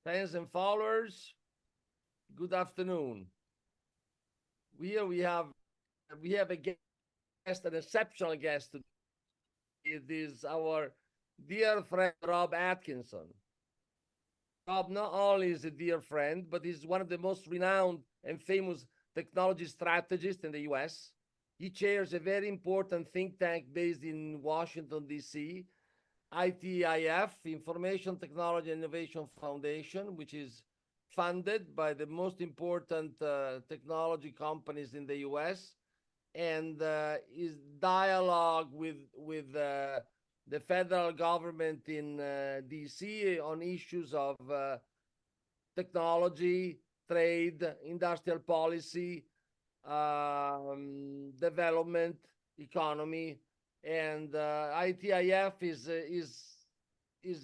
Fans and followers, good afternoon. Here we have a guest, an exceptional guest today. It is our dear friend Rob Atkinson. Rob not only is a dear friend, but he's one of the most renowned and famous technology strategists in the US. He chairs a very important think tank based in Washington, D.C., ITIF, Information Technology Innovation Foundation, which is funded by the most important technology companies in the US, and is dialogue with the federal government in DC on issues of technology, trade, industrial policy, development, economy, and ITIF is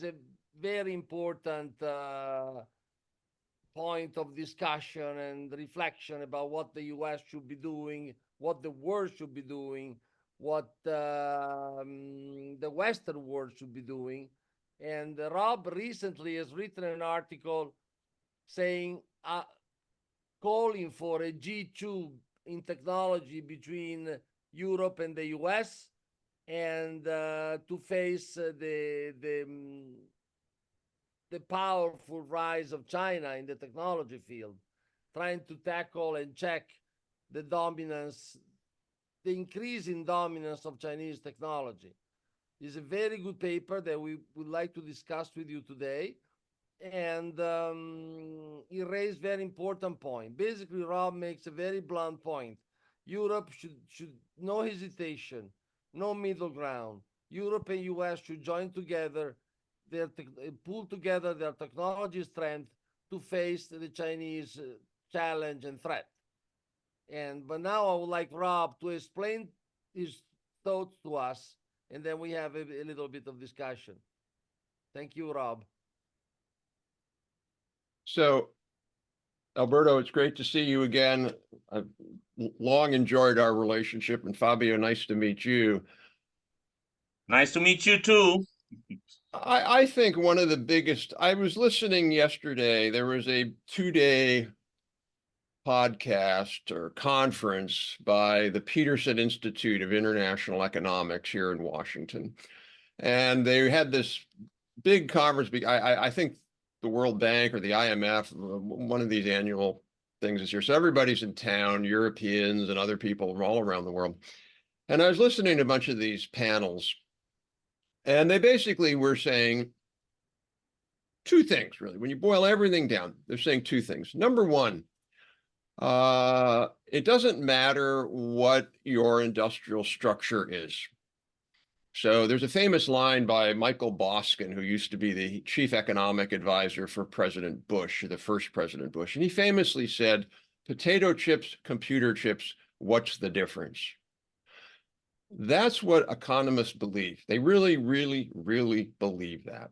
a very important point of discussion and reflection about what the U.S. should be doing, what the world should be doing, what the Western world should be doing. And Rob recently has written an article saying, calling for a G2 in technology between Europe and the US, and to face the powerful rise of China in the technology field, trying to tackle and check the dominance, the increasing dominance of Chinese technology. It's a very good paper that we would like to discuss with you today. And he raised very important point. Basically, Rob makes a very blunt point. Europe should no hesitation, no middle ground. Europe and US should join together, pull together their technology strength to face the Chinese challenge and threat. But now I would like Rob to explain his thoughts to us, and then we have a little bit of discussion. Thank you, Rob. So, Alberto, it's great to see you again. I've long enjoyed our relationship, and Fabio, nice to meet you. Nice to meet you too. I think one of the biggest, I was listening yesterday, there was a 2-day podcast or conference by the Peterson Institute of International Economics here in Washington. And they had this big conference. I think the World Bank or the IMF, one of these annual things this year. So everybody's in town, Europeans and other people from all around the world. And I was listening to a bunch of these panels, and they basically were saying two things, really. When you boil everything down, they're saying two things. Number one, it doesn't matter what your industrial structure is. So there's a famous line by Michael Boskin, who used to be the chief economic advisor for President Bush, the first President Bush. And he famously said, potato chips, computer chips, what's the difference? That's what economists believe. They really, really, really believe that.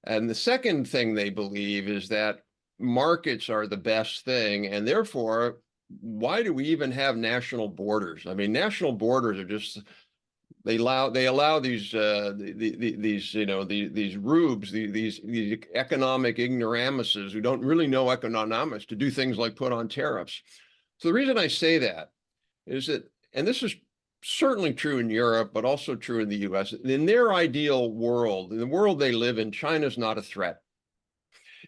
And the second thing they believe is that markets are the best thing, and therefore, why do we even have national borders? I mean, national borders are just, they allow these rubes, these economic ignoramuses who don't really know economics to do things like put on tariffs. So the reason I say that is that, and this is certainly true in Europe, but also true in the US, in their ideal world, in the world they live in, China's not a threat.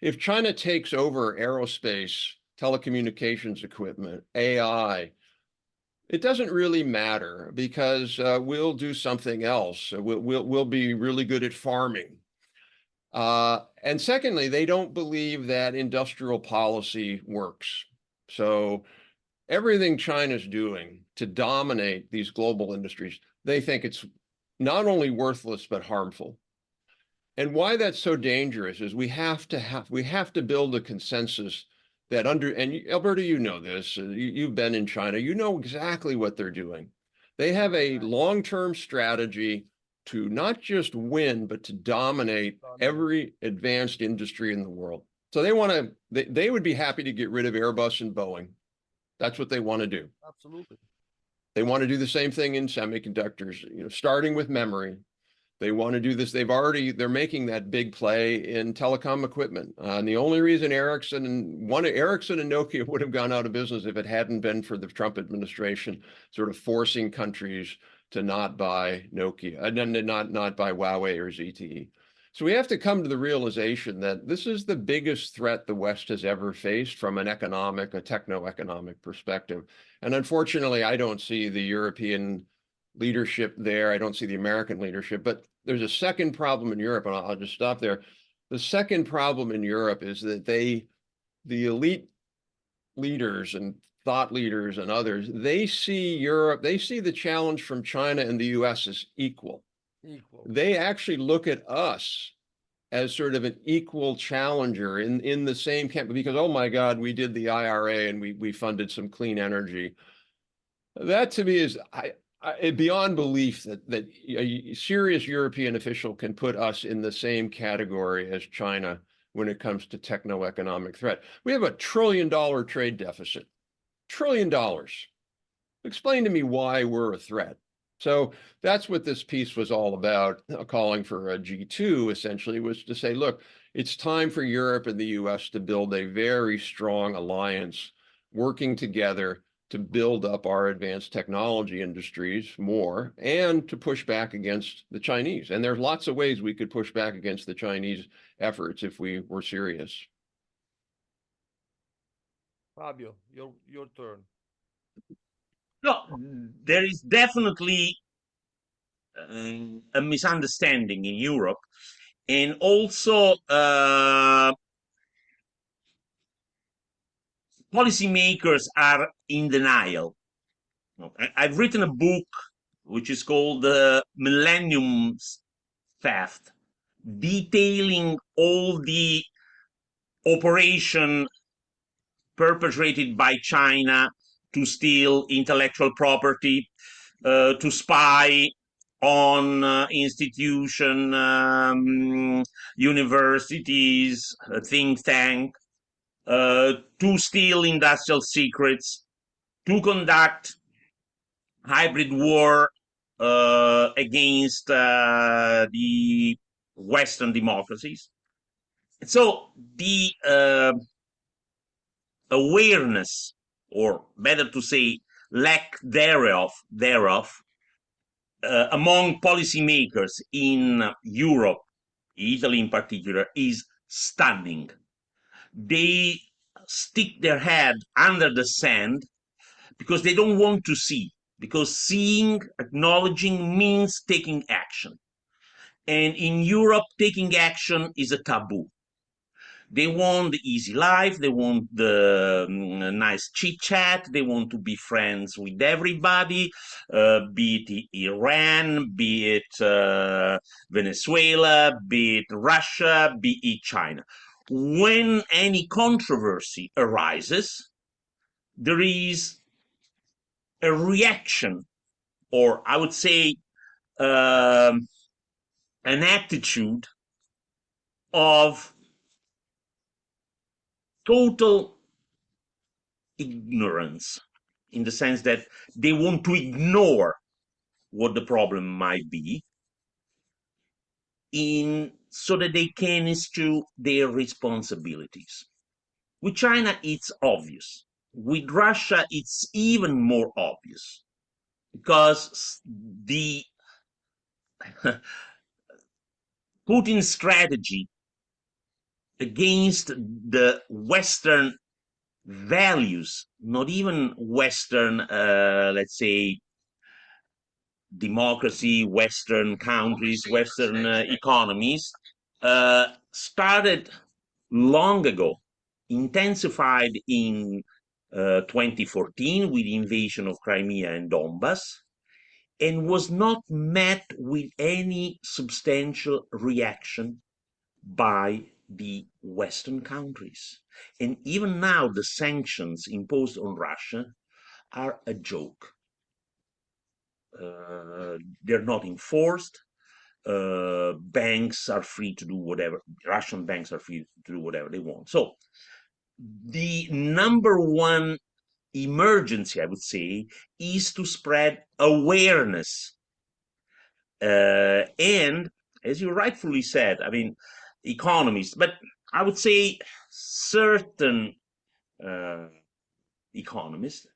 If China takes over aerospace, telecommunications equipment, AI, it doesn't really matter because we'll do something else. We'll be really good at farming. And secondly, they don't believe that industrial policy works. So everything China's doing to dominate these global industries, they think it's not only worthless, but harmful. And why that's so dangerous is we have to build a consensus that and Alberto, you know this, you've been in China, you know exactly what they're doing. They have a long-term strategy to not just win, but to dominate every advanced industry in the world. So they would be happy to get rid of Airbus and Boeing. That's what they want to do. Absolutely. They want to do the same thing in semiconductors, starting with memory. They want to do this. They're making that big play in telecom equipment. And the only reason Ericsson and Nokia would have gone out of business if it hadn't been for the Trump administration sort of forcing countries to not buy Nokia, not buy Huawei or ZTE. So we have to come to the realization that this is the biggest threat the West has ever faced from a techno-economic perspective. And unfortunately, I don't see the European leadership there. I don't see the American leadership, but there's a second problem in Europe, and I'll just stop there. The second problem in Europe is that the elite leaders and thought leaders and others, they see the challenge from China and the US as equal. They actually look at us as sort of an equal challenger in the same camp, because, oh my God, we did the IRA and we funded some clean energy. That to me is beyond belief that a serious European official can put us in the same category as China when it comes to techno-economic threat. We have a $1 trillion trade deficit. $1 trillion. Explain to me why we're a threat. So that's what this piece was all about, calling for a G2, essentially, was to say, look, it's time for Europe and the US to build a very strong alliance, working together to build up our advanced technology industries more and to push back against the Chinese. And there's lots of ways we could push back against the Chinese efforts if we were serious. Fabio, your turn. No, there is definitely a misunderstanding in Europe, and also policymakers are in denial. I've written a book which is called the Millennium Theft, detailing all the operation perpetrated by China to steal intellectual property, to spy on institutions, universities, think tank, to steal industrial secrets, to conduct hybrid war against the Western democracies. So the awareness, or better to say, lack thereof, among policymakers in Europe, Italy in particular, is stunning. They stick their head under the sand because they don't want to see, because seeing, acknowledging means taking action. And in Europe, taking action is a taboo. They want the easy life, they want the nice chit chat, they want to be friends with everybody, be it Iran, be it Venezuela, be it Russia, be it China. When any controversy arises, there is a reaction, or I would say an attitude of total ignorance, in the sense that they want to ignore what the problem might be, so that they can eschew their responsibilities. With China, it's obvious. With Russia, it's even more obvious, because the Putin strategy against the Western values, not even Western, let's say, democracy, Western countries, Western economies, started long ago, intensified in 2014 with the invasion of Crimea and Donbass, and was not met with any substantial reaction by the Western countries. And even now, the sanctions imposed on Russia are a joke. They're not enforced. Banks are free to do whatever. Russian banks are free to do whatever they want. So the number one emergency, I would say, is to spread awareness And as you rightfully said, I mean, economists, but I would say certain economists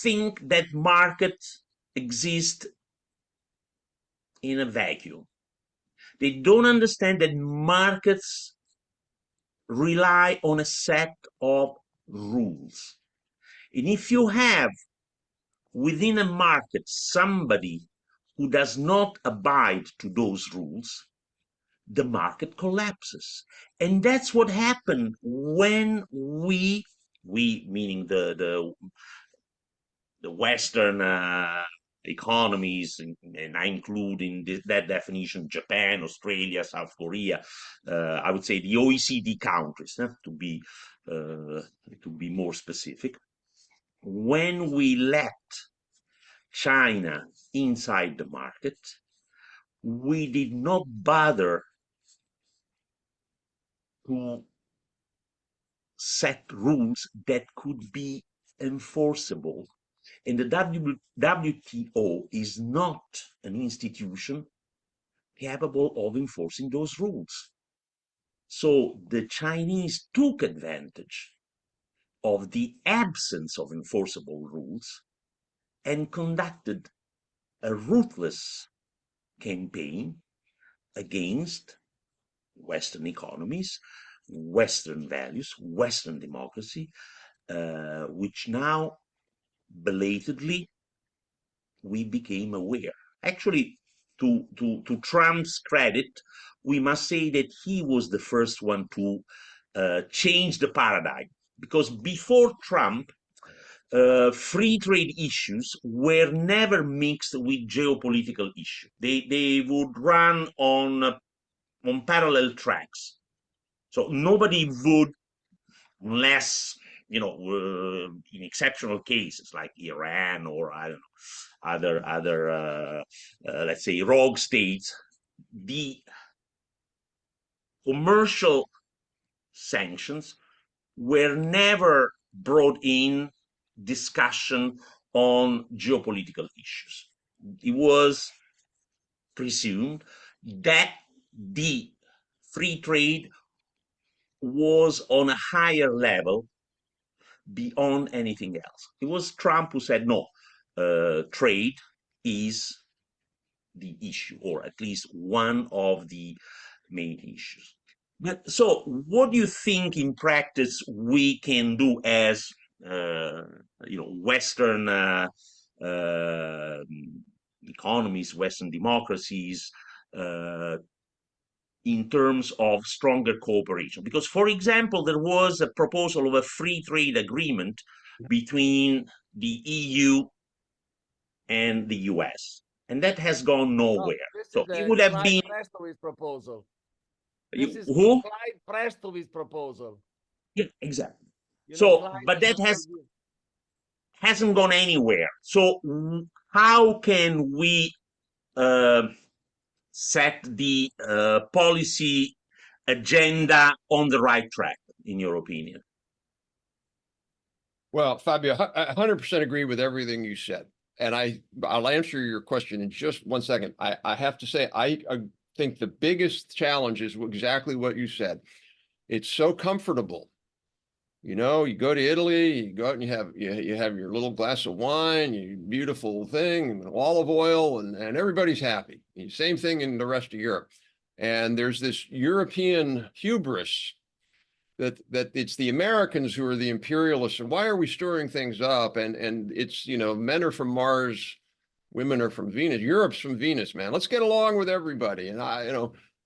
think that markets exist in a vacuum. They don't understand that markets rely on a set of rules. And if you have within a market somebody who does not abide to those rules, the market collapses. And that's what happened when we meaning the Western economies, and I include in that definition Japan, Australia, South Korea, I would say the OECD countries, to be more specific. When we let China inside the market, we did not bother to set rules that could be enforceable. And the WTO is not an institution capable of enforcing those rules. So the Chinese took advantage of the absence of enforceable rules and conducted a ruthless campaign against Western economies, Western values, Western democracy, which now belatedly we became aware. Actually, to Trump's credit, we must say that he was the first one to change the paradigm, because before Trump, free trade issues were never mixed with geopolitical issues. They would run on parallel tracks. So nobody would, unless in exceptional cases like Iran or I don't know other let's say rogue states, the commercial sanctions were never brought in discussion on geopolitical issues. It was presumed that the free trade was on a higher level beyond anything else. It was Trump who said, no, trade is the issue, or at least one of the main issues. But so what do you think in practice we can do as Western economies, Western democracies, in terms of stronger cooperation? Because, for example, there was a proposal of a free trade agreement between the EU and the US, and that has gone nowhere. So it would have been Prestowitz proposal. This is who? Clyde Prestowitz proposal. Yeah, exactly. So, but that hasn't gone anywhere. So how can we set the policy agenda on the right track, in your opinion? Well, Fabio, I 100% agree with everything you said. And I'll answer your question in just one second. I have to say, I think the biggest challenge is exactly what you said. It's so comfortable. You go to Italy, you go out and you have your little glass of wine, you beautiful thing, olive oil, and everybody's happy. Same thing in the rest of Europe. And there's this European hubris that it's the Americans who are the imperialists, and why are we stirring things up? And it's, men are from Mars, women are from Venus. Europe's from Venus, man. Let's get along with everybody. And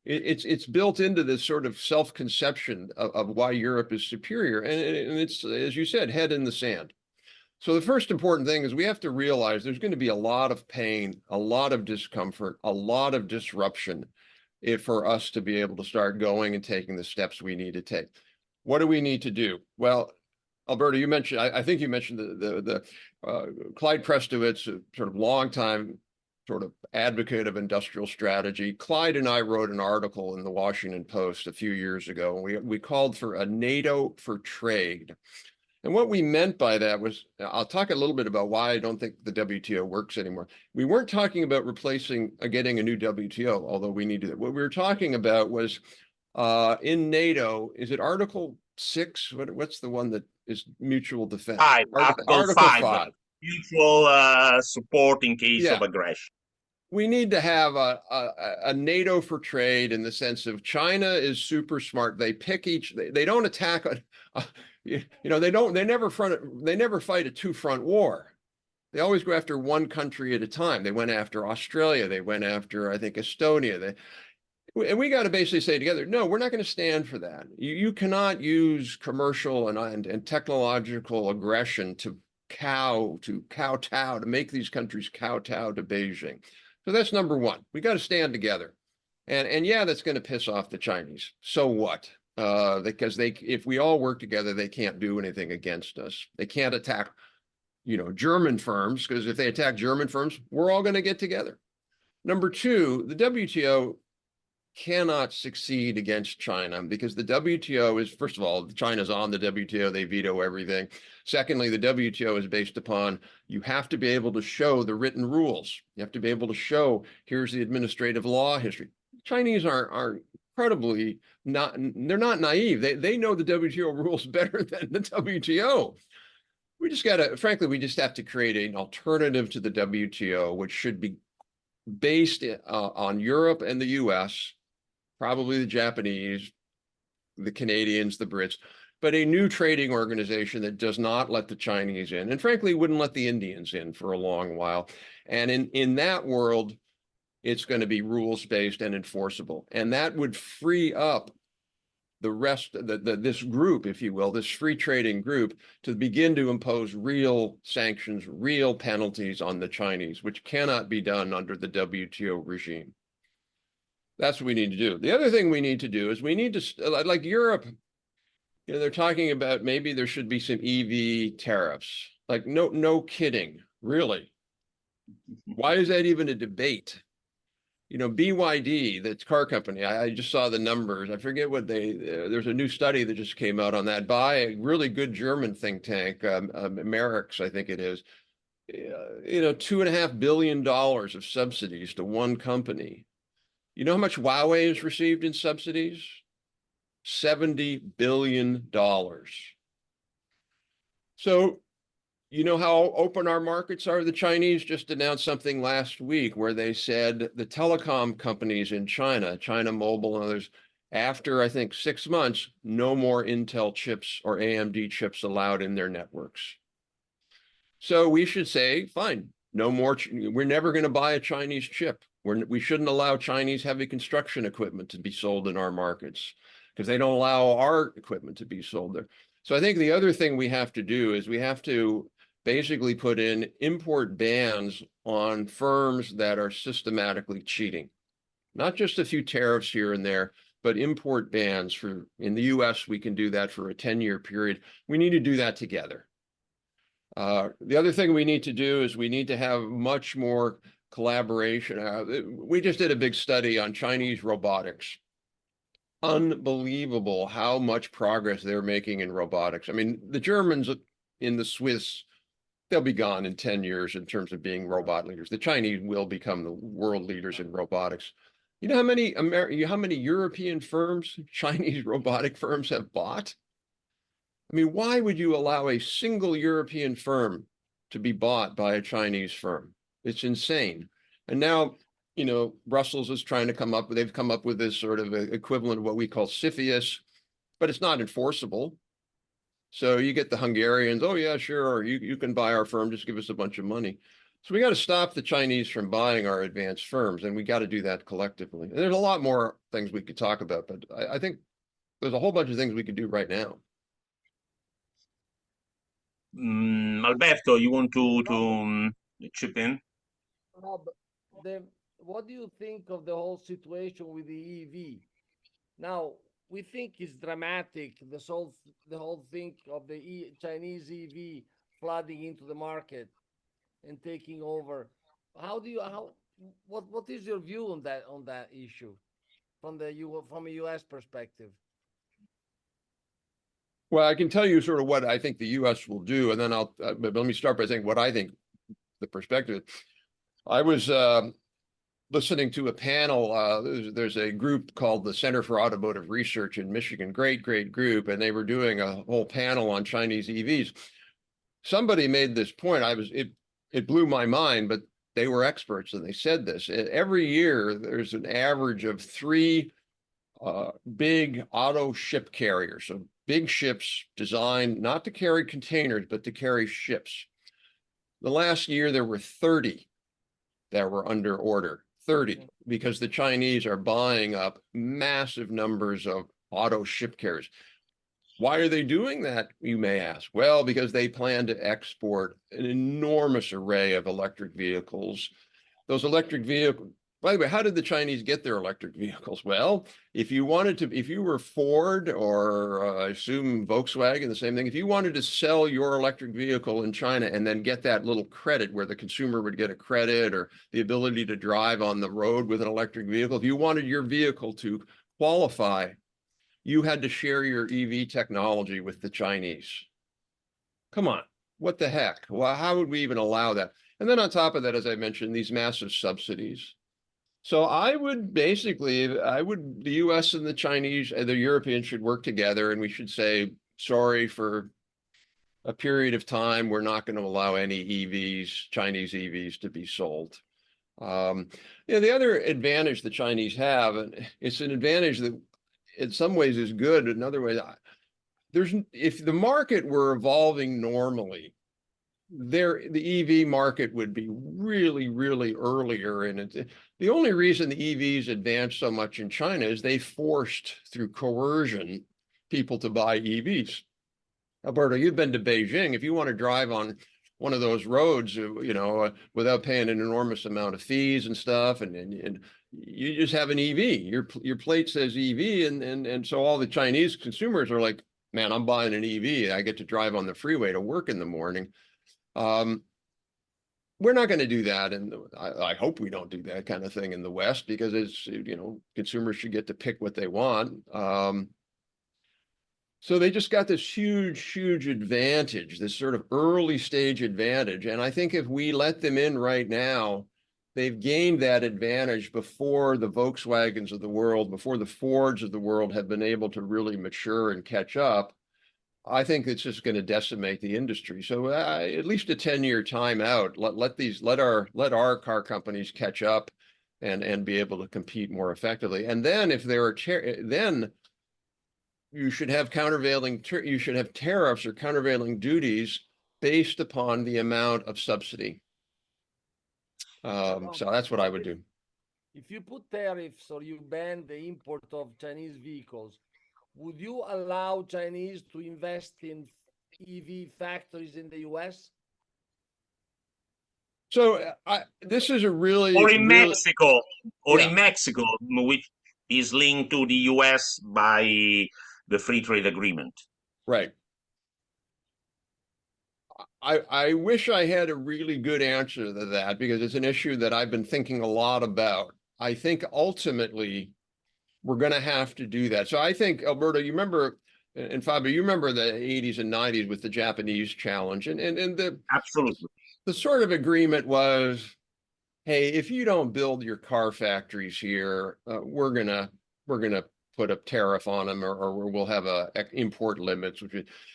it's built into this sort of self-conception of why Europe is superior. And it's, as you said, head in the sand. So the first important thing is we have to realize there's going to be a lot of pain, a lot of discomfort, a lot of disruption for us to be able to start going and taking the steps we need to take. What do we need to do? Well, Alberto, you mentioned, I think you mentioned the Clyde Prestowitz, a sort of longtime sort of advocate of industrial strategy. Clyde and I wrote an article in the Washington Post a few years ago, and we called for a NATO for trade. And what we meant by that was, I'll talk a little bit about why I don't think the WTO works anymore. We weren't talking about replacing, getting a new WTO, although we need to do that. What we were talking about was in NATO, is it Article 6? What's the one that is mutual defense? Article 5, mutual support in case of aggression. We need to have a NATO for trade in the sense of China is super smart. They pick they don't attack they never fight a two-front war. They always go after one country at a time. They went after Australia. They went after, I think, Estonia. And we got to basically say together, no, we're not going to stand for that. You cannot use commercial and technological aggression to kowtow, to make these countries kowtow to Beijing. So that's number one. We got to stand together. And yeah, that's going to piss off the Chinese. So what? Because if we all work together, they can't do anything against us. They can't attack, German firms, because if they attack German firms, we're all going to get together. Number two, the WTO cannot succeed against China because the WTO is, first of all, China's on the WTO, they veto everything. Secondly, the WTO is based upon you have to be able to show the written rules. You have to be able to show here's the administrative law history. Chinese are incredibly they're not naive. They know the WTO rules better than the WTO. We just have to create an alternative to the WTO, which should be based on Europe and the US, probably the Japanese, the Canadians, the Brits, but a new trading organization that does not let the Chinese in, and frankly, wouldn't let the Indians in for a long while. And in that world, it's going to be rules-based and enforceable. And that would free up the rest, this group, if you will, this free trading group, to begin to impose real sanctions, real penalties on the Chinese, which cannot be done under the WTO regime. That's what we need to do. The other thing we need to do is we need to, like Europe, they're talking about maybe there should be some EV tariffs. Like, no kidding, really. Why is that even a debate? BYD, that's car company, I just saw the numbers. I forget what there's a new study that just came out on that by a really good German think tank, Merix, I think it is. $2.5 billion of subsidies to one company. You know how much Huawei has received in subsidies? $70 billion. So, you know how open our markets are? The Chinese just announced something last week where they said the telecom companies in China Mobile and others, after I think 6 months, no more Intel chips or AMD chips allowed in their networks. So we should say, fine, no more. We're never going to buy a Chinese chip. We shouldn't allow Chinese heavy construction equipment to be sold in our markets because they don't allow our equipment to be sold there. So I think the other thing we have to do is we have to basically put in import bans on firms that are systematically cheating. Not just a few tariffs here and there, but import bans in the US, we can do that for a 10-year period. We need to do that together. The other thing we need to do is we need to have much more collaboration. We just did a big study on Chinese robotics. Unbelievable how much progress they're making in robotics. I mean, the Germans in the Swiss, they'll be gone in 10 years in terms of being robot leaders. The Chinese will become the world leaders in robotics. You know how many European firms, Chinese robotic firms have bought? I mean, why would you allow a single European firm to be bought by a Chinese firm? It's insane. And now, Brussels is trying to they've come up with this sort of equivalent of what we call CFIUS, but it's not enforceable. So you get the Hungarians, oh yeah, sure, you can buy our firm, just give us a bunch of money. So we got to stop the Chinese from buying our advanced firms, and we got to do that collectively. And there's a lot more things we could talk about, but I think there's a whole bunch of things we could do right now. Alberto, you want to chip in? Rob, what do you think of the whole situation with the EV? Now, we think it's dramatic, the whole thing of the Chinese EV flooding into the market and taking over. What is your view on that issue from a US perspective? Well, I can tell you sort of what I think the U.S. will do, and then but let me start by saying what I think the perspective is. I was listening to a panel. There's a group called the Center for Automotive Research in Michigan, great group, and they were doing a whole panel on Chinese EVs. Somebody made this point. It blew my mind, but they were experts and they said this. Every year, there's an average of 3 big auto ship carriers. So big ships designed not to carry containers, but to carry ships. The last year, there were 30 that were under order, 30, because the Chinese are buying up massive numbers of auto ship carriers. Why are they doing that, you may ask? Well, because they plan to export an enormous array of electric vehicles. Those electric vehicles, by the way, how did the Chinese get their electric vehicles? Well, if you were Ford or I assume Volkswagen, the same thing, if you wanted to sell your electric vehicle in China and then get that little credit where the consumer would get a credit or the ability to drive on the road with an electric vehicle, if you wanted your vehicle to qualify, you had to share your EV technology with the Chinese. Come on, what the heck? Well, how would we even allow that? And then on top of that, as I mentioned, these massive subsidies. So the US and the Chinese and the Europeans should work together, and we should say, sorry, for a period of time, we're not going to allow any Chinese EVs to be sold. The other advantage the Chinese have, and it's an advantage that in some ways is good, in other ways, if the market were evolving normally, the EV market would be really earlier. And the only reason the EVs advanced so much in China is they forced, through coercion, people to buy EVs. Alberto, you've been to Beijing. If you want to drive on one of those roads, without paying an enormous amount of fees and stuff, and you just have an EV. Your plate says EV, and so all the Chinese consumers are like, man, I'm buying an EV. I get to drive on the freeway to work in the morning. We're not going to do that, and I hope we don't do that kind of thing in the West, because it's, consumers should get to pick what they want. So they just got this huge advantage, this sort of early stage advantage. And I think if we let them in right now, they've gained that advantage before the Volkswagens of the world, before the Fords of the world have been able to really mature and catch up. I think it's just going to decimate the industry. So at least a 10-year timeout. Let our car companies catch up and be able to compete more effectively. And then if there are then you should have tariffs or countervailing duties based upon the amount of subsidy. So that's what I would do. If you put tariffs or you ban the import of Chinese vehicles, would you allow Chinese to invest in EV factories in the US? So this is a really... Or in Mexico, Yeah. in Mexico, which is linked to the US by the free trade agreement. Right. I wish I had a really good answer to that, because it's an issue that I've been thinking a lot about. I think ultimately we're going to have to do that. So I think, Alberto, you remember, and Fabio, you remember the 80s and 90s with the Japanese challenge, and Absolutely. the sort of agreement was, hey, if you don't build your car factories here, we're gonna put a tariff on them, or we'll have import limits.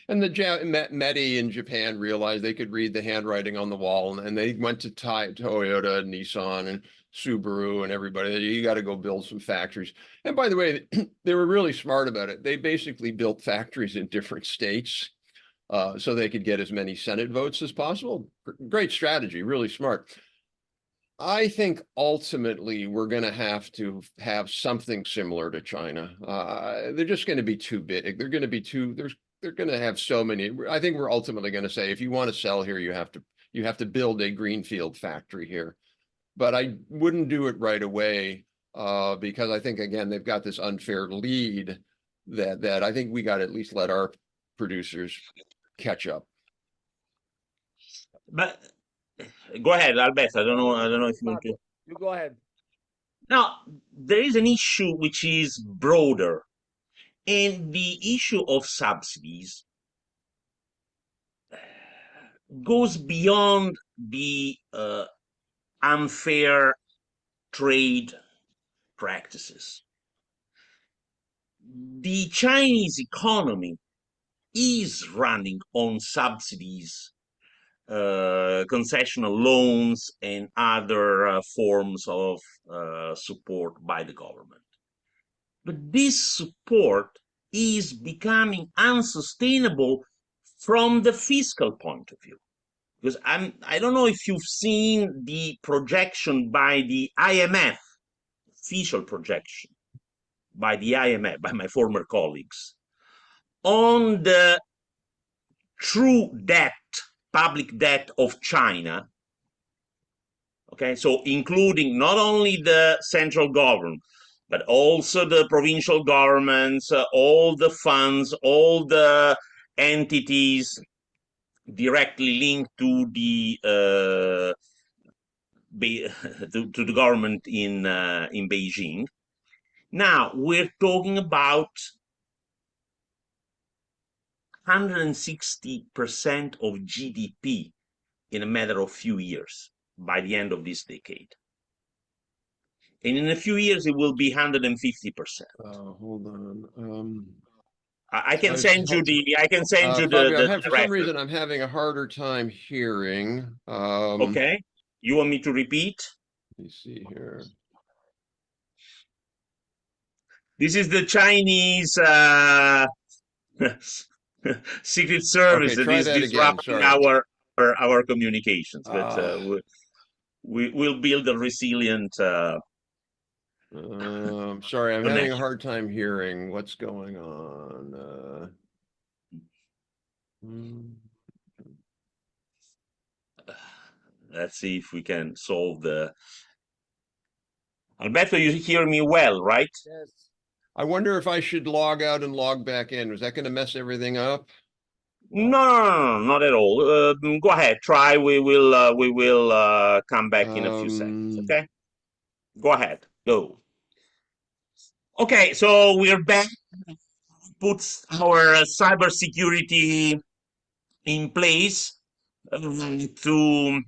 And the METI in Japan realized they could read the handwriting on the wall, and they went to Toyota and Nissan and Subaru and everybody. You got to go build some factories. And by the way, they were really smart about it. They basically built factories in different states so they could get as many Senate votes as possible. Great strategy, really smart. I think ultimately we're going to have something similar to China. They're just going to be too big. They're going to be they're going to have so many. I think we're ultimately going to say, if you want to sell here, you have to build a greenfield factory here. But I wouldn't do it right away because I think, again, they've got this unfair lead that I think we got to at least let our producers catch up. But go ahead, Alberto. I don't know if you want to. You go ahead. Now, there is an issue which is broader. And the issue of subsidies goes beyond the unfair trade practices. The Chinese economy is running on subsidies, concessional loans, and other forms of support by the government. But this support is becoming unsustainable from the fiscal point of view. Because I don't know if you've seen the projection by the IMF, official projection by the IMF, by my former colleagues, on the true debt, public debt of China. Okay, so including not only the central government, but also the provincial governments, all the funds, all the entities directly linked to the to the government in Beijing. Now we're talking about 160% of GDP in a matter of few years by the end of this decade. And in a few years, it will be 150%. Hold on. I can send you the. I can send you Fabio, the for some reason, I'm having a harder time hearing. Okay. You want me to repeat? Let me see here. This is the Chinese Secret Service Okay, that is disrupting our communications, but we'll build a resilient. Sorry, I'm having a hard time hearing what's going on. Let's see if we can solve the. Alberto, you hear me well, right? Yes. I wonder if I should log out and log back in. Was that going to mess everything up? No, not at all. Go ahead, try. We will come back in a few seconds. Okay, go ahead, go. Okay, so we're back. Puts our cybersecurity in place to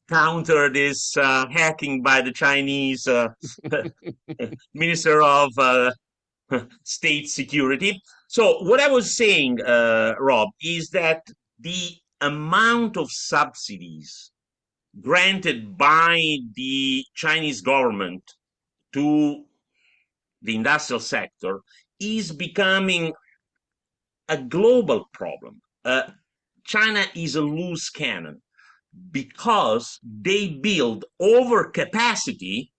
counter this hacking by the Chinese Minister of State Security. So what I was saying, Rob, is that the amount of subsidies granted by the Chinese government to the industrial sector is becoming a global problem. China is a loose cannon because they build overcapacity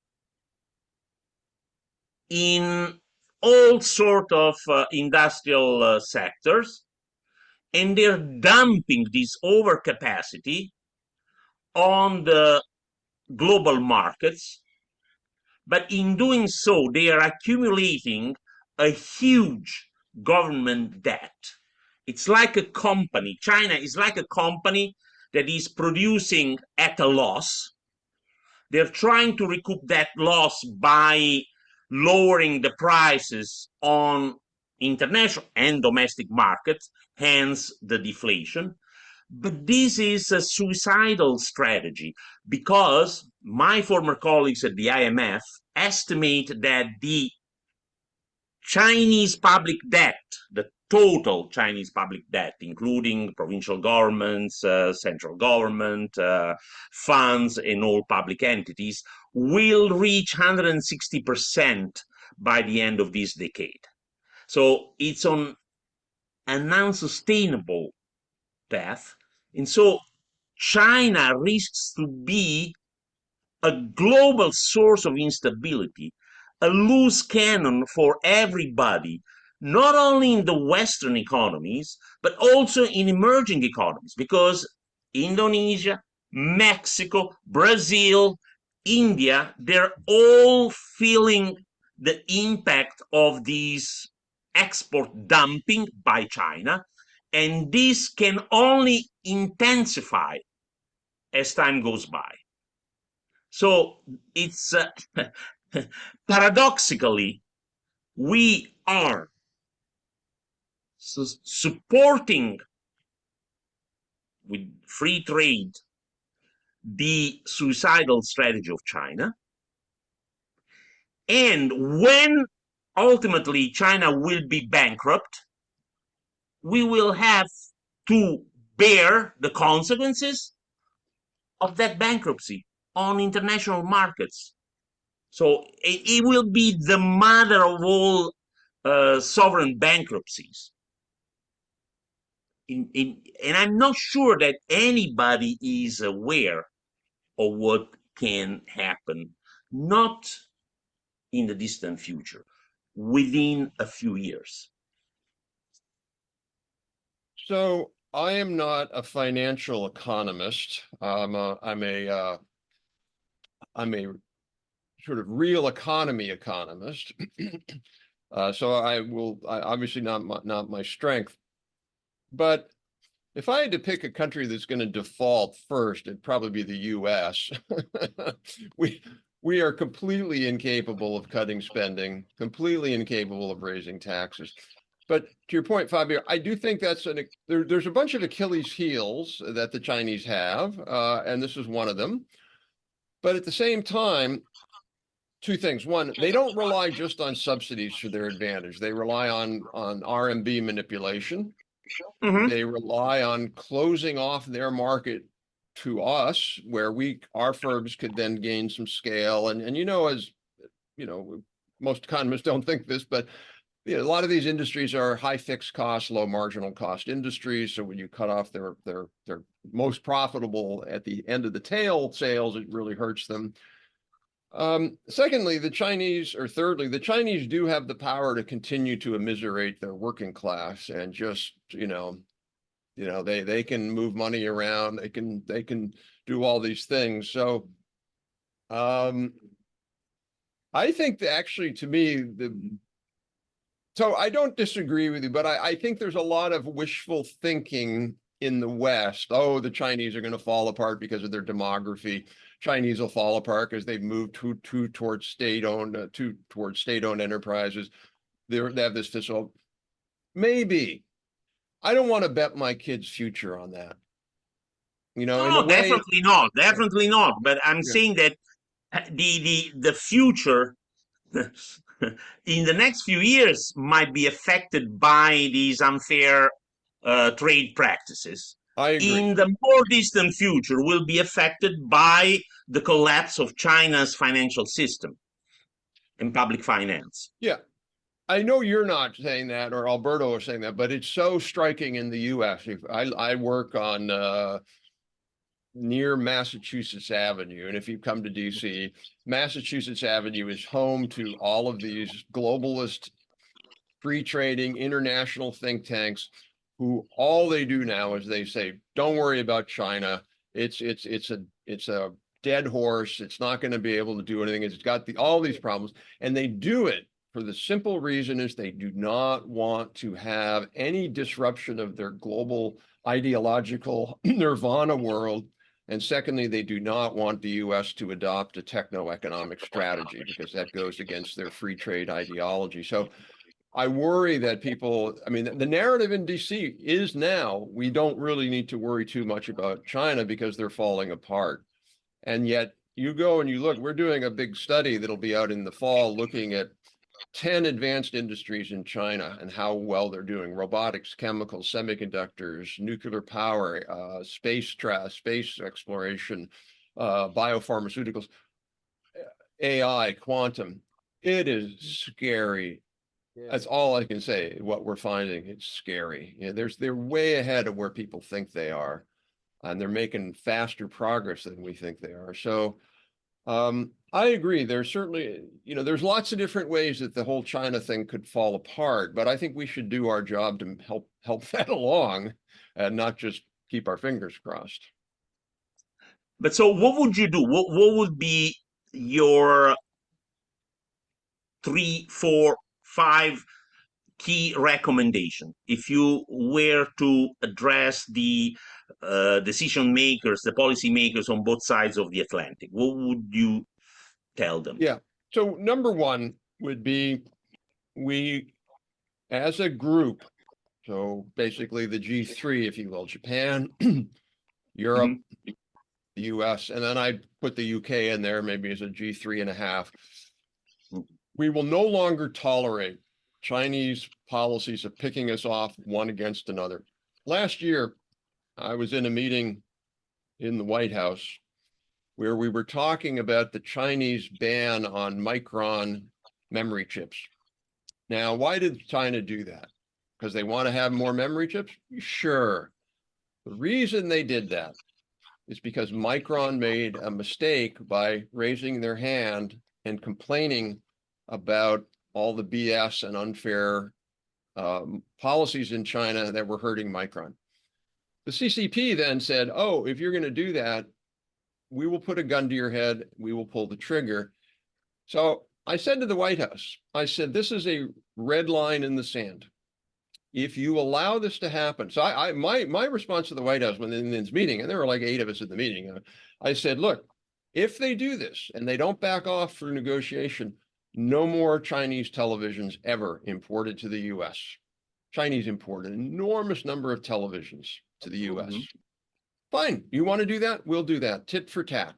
in all sort of industrial sectors, and they're dumping this overcapacity on the global markets. But in doing so, they are accumulating a huge government debt. It's like a company. China is like a company that is producing at a loss. They're trying to recoup that loss by lowering the prices on international and domestic markets, hence the deflation. But this is a suicidal strategy because my former colleagues at the IMF estimate that the Chinese public debt, the total Chinese public debt, including provincial governments, central government, funds, and all public entities, will reach 160% by the end of this decade. So it's on an unsustainable path. And so China risks to be a global source of instability, a loose cannon for everybody, not only in the Western economies, but also in emerging economies, because Indonesia, Mexico, Brazil, India, they're all feeling the impact of these export dumping by China, and this can only intensify as time goes by. So it's paradoxically, we are supporting with free trade the suicidal strategy of China. And when ultimately China will be bankrupt, we will have to bear the consequences of that bankruptcy on international markets. So it will be the mother of all sovereign bankruptcies. And I'm not sure that anybody is aware of what can happen, not in the distant future, within a few years. So I am not a financial economist. I'm a sort of real economy economist. So I obviously not my strength. But if I had to pick a country that's going to default first, it'd probably be the US. We are completely incapable of cutting spending, completely incapable of raising taxes. But to your point, Fabio, I do think there's a bunch of Achilles heels that the Chinese have, and this is one of them. But at the same time, two things. One, they don't rely just on subsidies to their advantage. They rely on RMB manipulation. Mm-hmm. They rely on closing off their market to us, where our firms could then gain some scale. And as you know, most economists don't think this, but a lot of these industries are high fixed cost, low marginal cost industries. So when you cut off their most profitable at the end of the tail sales, it really hurts them. Thirdly, the Chinese do have the power to continue to immiserate their working class and just, they can move money around. They can do all these things. So, I think that actually, to me, so I don't disagree with you, but I think there's a lot of wishful thinking in the West. Oh, the Chinese are going to fall apart because of their demography. Chinese will fall apart because they've moved towards state-owned enterprises. They have this fiscal. Maybe. I don't want to bet my kid's future on that. No, definitely not. But I'm saying that the future in the next few years might be affected by these unfair trade practices. I agree. In the more distant future will be affected by the collapse of China's financial system and public finance. Yeah. I know you're not saying that, or Alberto is saying that, but it's so striking in the U.S. I work on near Massachusetts Avenue, and if you come to D.C., Massachusetts Avenue is home to all of these globalist, free trading, international think tanks, who all they do now is they say, "Don't worry about China. It's a dead horse. It's not going to be able to do anything. It's got all these problems," and they do it for the simple reason is they do not want to have any disruption of their global ideological nirvana world. And secondly, they do not want the U.S. to adopt a techno-economic strategy because that goes against their free trade ideology. So I worry that the narrative in DC is now, we don't really need to worry too much about China because they're falling apart. And yet you go and you look, we're doing a big study that'll be out in the fall looking at 10 advanced industries in China and how well they're doing: robotics, chemicals, semiconductors, nuclear power, space exploration, biopharmaceuticals, AI, quantum. It is scary. That's all I can say. What we're finding, it's scary. They're way ahead of where people think they are, and they're making faster progress than we think they are. So I agree. There's certainly, there's lots of different ways that the whole China thing could fall apart, but I think we should do our job to help that along and not just keep our fingers crossed. But so what would you do? What would be your 3, 4, 5 key recommendation if you were to address the decision makers, the policy makers on both sides of the Atlantic? What would you tell them? Yeah. So number one would be, we as a group So basically the G3, if you will, Japan, Europe, the US, and then I put the UK in there, maybe as a G3.5. We will no longer tolerate Chinese policies of picking us off one against another. Last year, I was in a meeting in the White House where we were talking about the Chinese ban on Micron memory chips. Now, why did China do that? Because they want to have more memory chips? Sure. The reason they did that is because Micron made a mistake by raising their hand and complaining about all the BS and unfair policies in China that were hurting Micron. The CCP then said, oh, if you're going to do that, we will put a gun to your head, we will pull the trigger. So I said to the White House, I said, this is a red line in the sand. If you allow this to happen, so my response to the White House when in this meeting, and there were like 8 of us at the meeting, I said, look, if they do this and they don't back off for negotiation, no more Chinese televisions ever imported to the US. Chinese imported an enormous number of televisions to the US. Fine, you want to do that? We'll do that, tit for tat.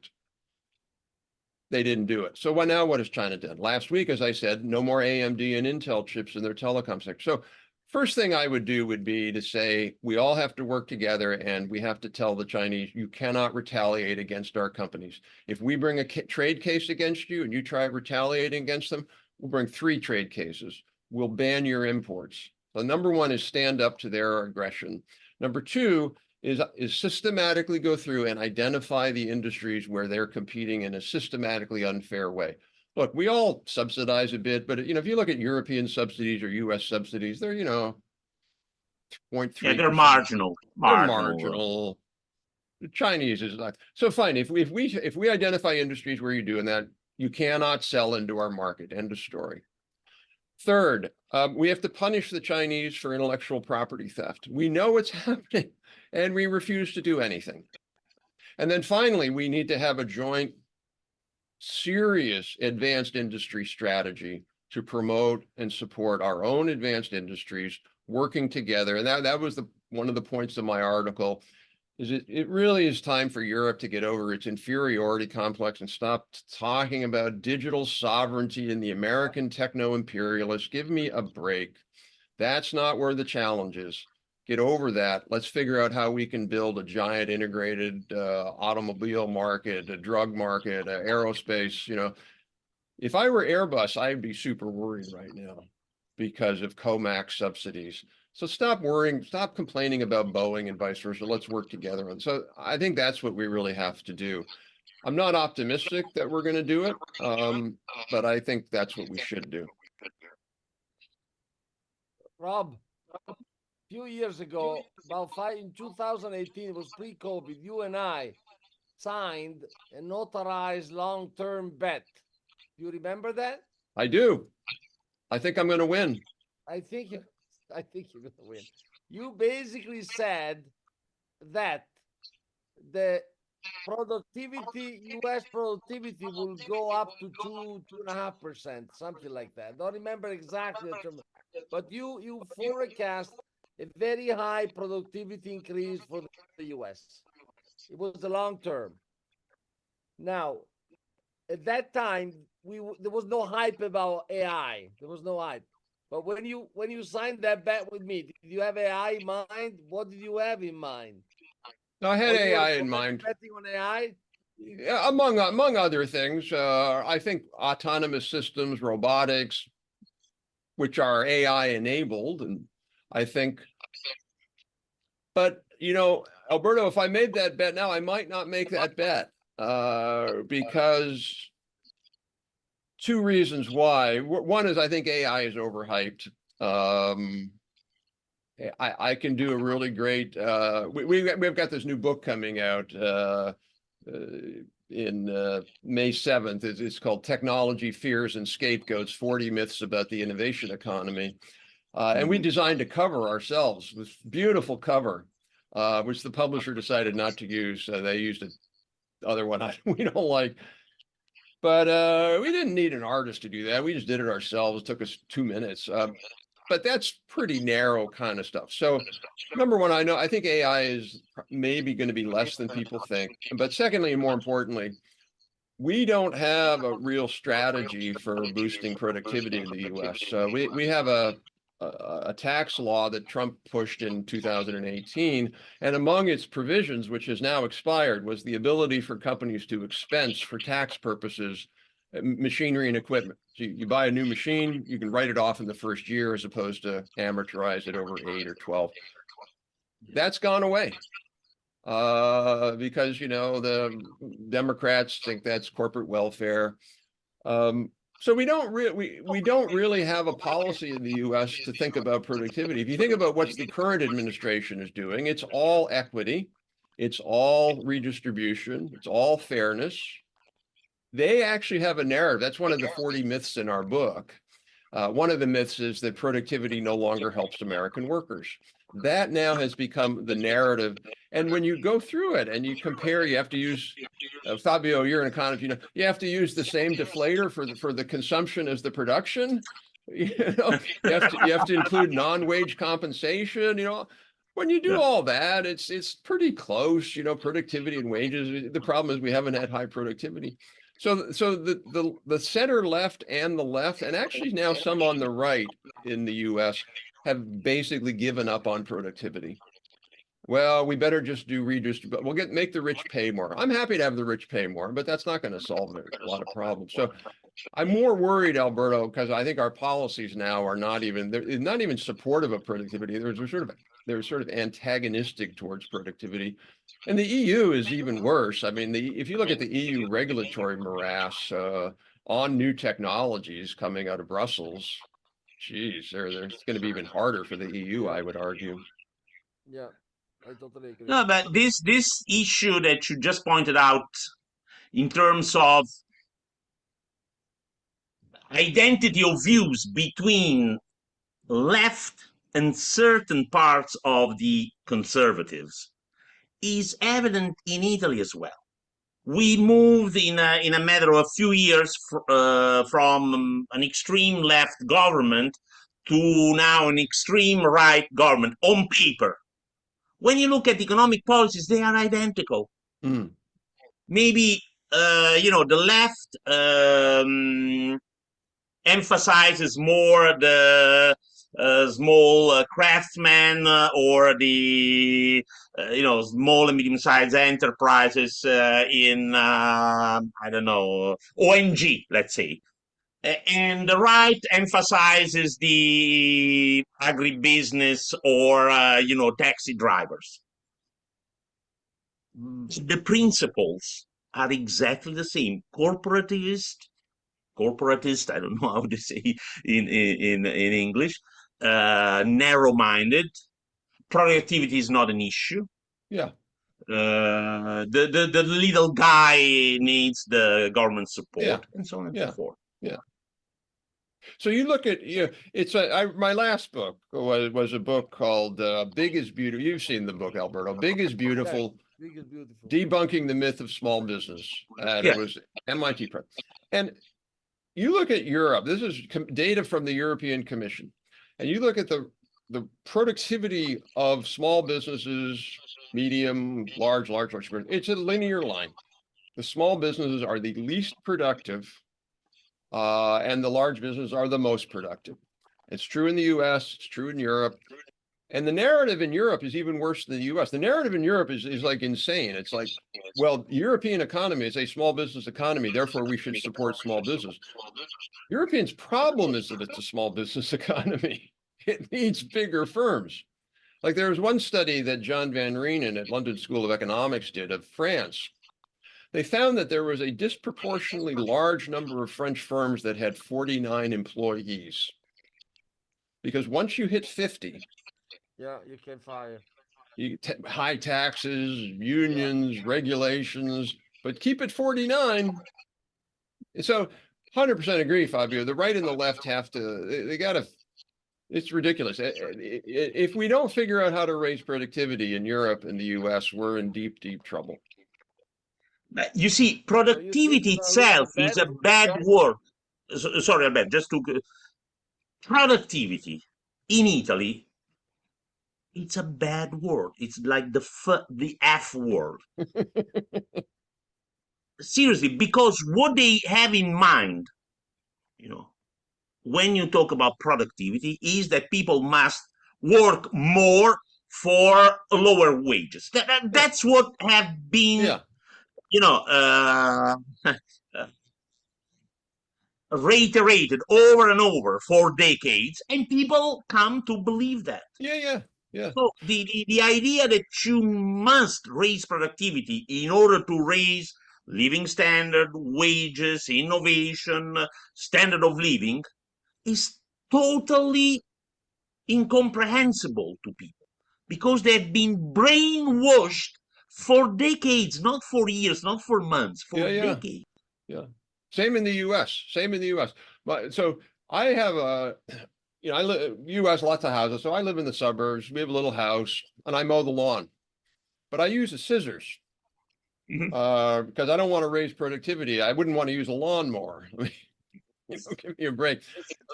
They didn't do it. So now what has China done? Last week, as I said, no more AMD and Intel chips in their telecom sector. So first thing I would do would be to say, we all have to work together and we have to tell the Chinese, you cannot retaliate against our companies. If we bring a trade case against you and you try retaliating against them, we'll bring 3 trade cases. We'll ban your imports. So number 1 is stand up to their aggression. Number 2 is systematically go through and identify the industries where they're competing in a systematically unfair way. Look, we all subsidize a bit, but if you look at European subsidies or US subsidies, they're 0.3%. Yeah, they're marginal. They're marginal. The Chinese is like, so fine. If we identify industries where you're doing that, you cannot sell into our market. End of story. Third, we have to punish the Chinese for intellectual property theft. We know it's happening, and we refuse to do anything. And then finally, we need to have a joint, serious advanced industry strategy to promote and support our own advanced industries working together. And that was one of the points of my article, is it really is time for Europe to get over its inferiority complex and stop talking about digital sovereignty and the American techno-imperialists. Give me a break. That's not where the challenge is. Get over that. Let's figure out how we can build a giant integrated automobile market, a drug market, aerospace. If I were Airbus, I'd be super worried right now because of COMAX subsidies. So stop worrying, stop complaining about Boeing and vice versa. Let's work together. And so I think that's what we really have to do. I'm not optimistic that we're going to do it, but I think that's what we should do. Rob, a few years ago, in 2018, it was pre-COVID, you and I signed a notarized long-term bet. Do you remember that? I do. I think I'm going to win. I think you're going to win. You basically said that the U.S. productivity will go up to 2.5%, something like that. I don't remember exactly the term, but you forecast a very high productivity increase for the U.S. It was the long term. Now, at that time, there was no hype about AI. There was no hype. But when you signed that bet with me, did you have AI in mind? What did you have in mind? No, I had AI in mind. Betting on AI? Yeah, among other things, I think autonomous systems, robotics, which are AI enabled, and I think. But Alberto, if I made that bet now, I might not make that bet because. 2 reasons why. One is I think AI is overhyped. I can do a really great. We've got this new book coming out in May 7th. It's called Technology, Fears, and Scapegoats: 40 Myths About the Innovation Economy. And we designed a cover ourselves, this beautiful cover, which the publisher decided not to use. They used another one we don't like. But we didn't need an artist to do that. We just did it ourselves. It took us 2 minutes. but that's pretty narrow kind of stuff. So number one, I think AI is maybe going to be less than people think. But secondly, and more importantly, we don't have a real strategy for boosting productivity in the US. We have a tax law that Trump pushed in 2018, and among its provisions, which has now expired, was the ability for companies to expense for tax purposes machinery and equipment. So you buy a new machine, you can write it off in the first year as opposed to amortize it over 8 or 12. That's gone away. Because the Democrats think that's corporate welfare. So we don't really have a policy in the U.S. to think about productivity. If you think about what the current administration is doing, it's all equity, it's all redistribution, it's all fairness. They actually have a narrative. That's one of the 40 myths in our book. One of the myths is that productivity no longer helps American workers. That now has become the narrative. And when you go through it and you compare, you have to use, Fabio, you're an economist, you have to use the same deflator for the consumption as the production. You have to include non-wage compensation. When you do all that, it's pretty close. Productivity and wages. The problem is we haven't had high productivity. So the center left and the left, and actually now some on the right in the U.S. have basically given up on productivity. Well, we better just do redistribute. We'll make the rich pay more. I'm happy to have the rich pay more, but that's not going to solve a lot of problems. So I'm more worried, Alberto, because I think our policies now are not even supportive of productivity. They're sort of antagonistic towards productivity. And the EU is even worse. I mean, if you look at the EU regulatory morass on new technologies coming out of Brussels, geez, it's going to be even harder for the EU, I would argue. Yeah, I totally agree. No, but this issue that you just pointed out in terms of identity of views between left and certain parts of the conservatives is evident in Italy as well. We moved in a matter of a few years from an extreme left government to now an extreme right government on paper. When you look at economic policies, they are identical. Mm. Maybe the left emphasizes more the small craftsmen or the small and medium-sized enterprises in I don't know, ONG, let's say. And the right emphasizes the agribusiness or taxi drivers. The principles are exactly the same. Corporatist, I don't know how to say in English, narrow-minded. Productivity is not an issue. Yeah. The little guy needs the government support, and so on and so forth. Yeah. So you look at my last book was a book called Big is Beautiful. You've seen the book, Alberto. Big is Beautiful. Yeah, Big is Beautiful. Debunking the Myth of Small Business. It was MIT prep. And you look at Europe. This is data from the European Commission, and you look at the productivity of small businesses, medium, large. It's a linear line. The small businesses are the least productive. And the large businesses are the most productive. It's true in the US, it's true in Europe. And the narrative in Europe is even worse than the US. The narrative in Europe is like insane. It's like, well, the European economy is a small business economy, therefore we should support small business. Europeans' problem is that it's a small business economy. It needs bigger firms. Like there was one study that John Van Reenen at London School of Economics did of France. They found that there was a disproportionately large number of French firms that had 49 employees. Because once you hit 50, you can fire. High taxes, unions, regulations, but keep it 49. So 100% agree, Fabio. The right and the left have to, they got to, it's ridiculous. If we don't figure out how to raise productivity in Europe and the US, we're in deep, deep trouble. You see, productivity itself is a bad word. Sorry, Albert, productivity in Italy, it's a bad word. It's like the F word. Seriously, because what they have in mind, you know, when you talk about productivity, is that people must work more for lower wages. That's what have been, Yeah. you know, reiterated over and over for decades, and people come to believe that. Yeah. Yeah. Yeah. So the idea that you must raise productivity in order to raise living standard, wages, innovation, standard of living is totally incomprehensible to people because they've been brainwashed for decades, not for years, not for months, for Yeah. Yeah. decades. Yeah. Same in the U.S. Same in the U.S. But so I have a, I live U.S. lots of houses. So I live in the suburbs. We have a little house, and I mow the lawn, but I use the scissors because I don't want to raise productivity. I wouldn't want to use a lawnmower. Give me a break.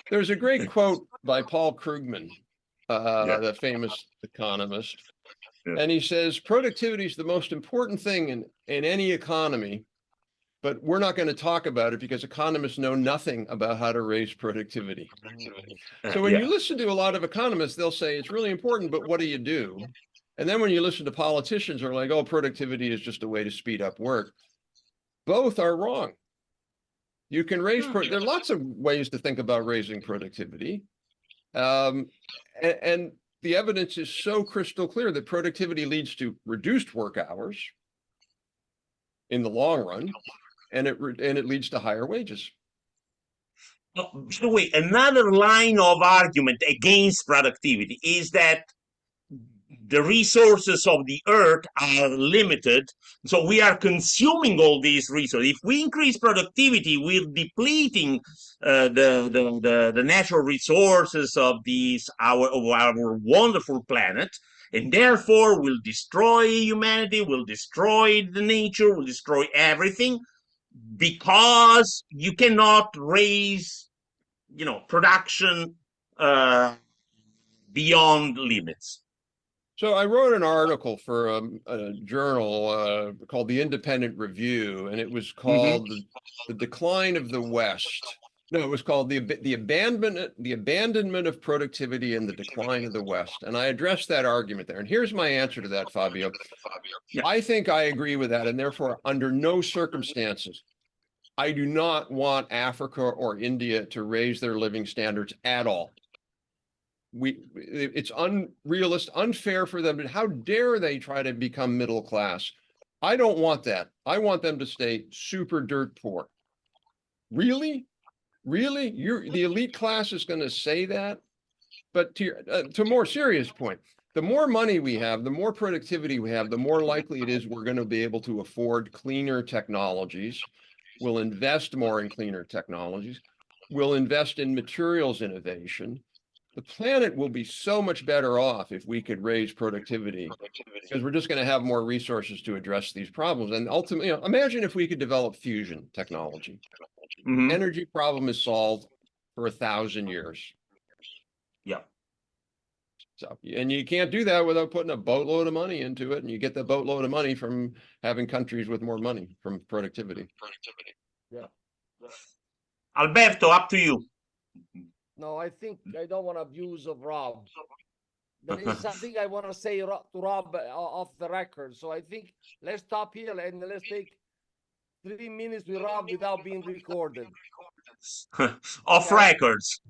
There's a great quote by Paul Krugman, Yeah. the famous economist, Yeah. and he says productivity is the most important thing in any economy. But we're not going to talk about it because economists know nothing about how to raise productivity. So when you Yeah. listen to a lot of economists, they'll say it's really important, but what do you do? And then when you listen to politicians, they're like, oh, productivity is just a way to speed up work. Both are wrong. You can raise, there are lots of ways to think about raising productivity. And the evidence is so crystal clear that productivity leads to reduced work hours in the long run, and it leads to higher wages. By the way, another line of argument against productivity is that the resources of the earth are limited, so we are consuming all these resources. If we increase productivity, we're depleting the natural resources of our wonderful planet, and therefore will destroy humanity, will destroy the nature, will destroy everything, because you cannot raise, production beyond limits. So I wrote an article for a journal called The Independent Review, and it was called The Decline of the West. No, it was called the abandonment of productivity and the decline of the West. And I addressed that argument there. And here's my answer to that, Fabio. Yeah. I think I agree with that, and therefore, under no circumstances, I do not want Africa or India to raise their living standards at all. It's unrealistic, unfair for them. How dare they try to become middle class? I don't want that. I want them to stay super dirt poor. Really? The elite class is going to say that? But to a more serious point, the more money we have, the more productivity we have, the more likely it is we're going to be able to afford cleaner technologies. We'll invest more in cleaner technologies. We'll invest in materials innovation. The planet will be so much better off if we could raise productivity, because we're just going to have more resources to address these problems. And ultimately, imagine if we could develop fusion technology. Energy problem is solved for 1,000 years. Yeah. So, and you can't do that without putting a boatload of money into it. And you get the boatload of money from having countries with more money from productivity. Yeah. Alberto, up to you. No, I think I don't want abuse of Rob. There is something I want to say to Rob off the record. So I think let's stop here and let's take 3 minutes with Rob without being recorded. Off records.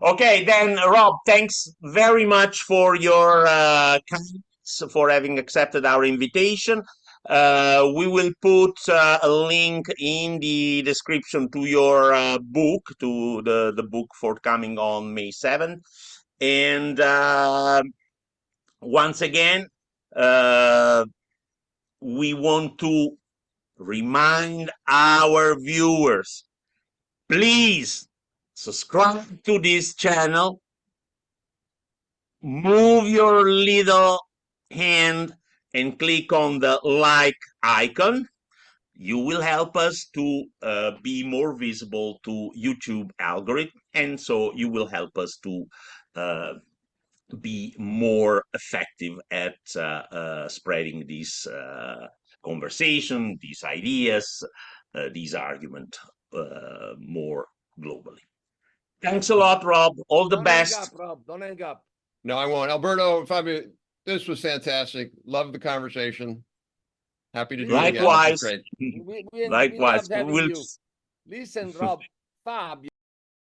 Okay, then, Rob, thanks very much for your comments, for having accepted our invitation. We will put a link in the description to your book, to the book forthcoming on May 7th. And once again, we want to remind our viewers, please subscribe to this channel, move your little hand and click on the like icon. You will help us to be more visible to YouTube algorithm, And so you will help us to be more effective at spreading this conversation, these ideas, these arguments more globally. Thanks a lot, Rob. All the Don't best. hang up, Rob. Don't hang up. No, I won't. Alberto, Fabio, this was fantastic. Love the conversation. Happy to do it again. This was Likewise. great. We Likewise. loved having We'll you. Listen, Rob, Fabio.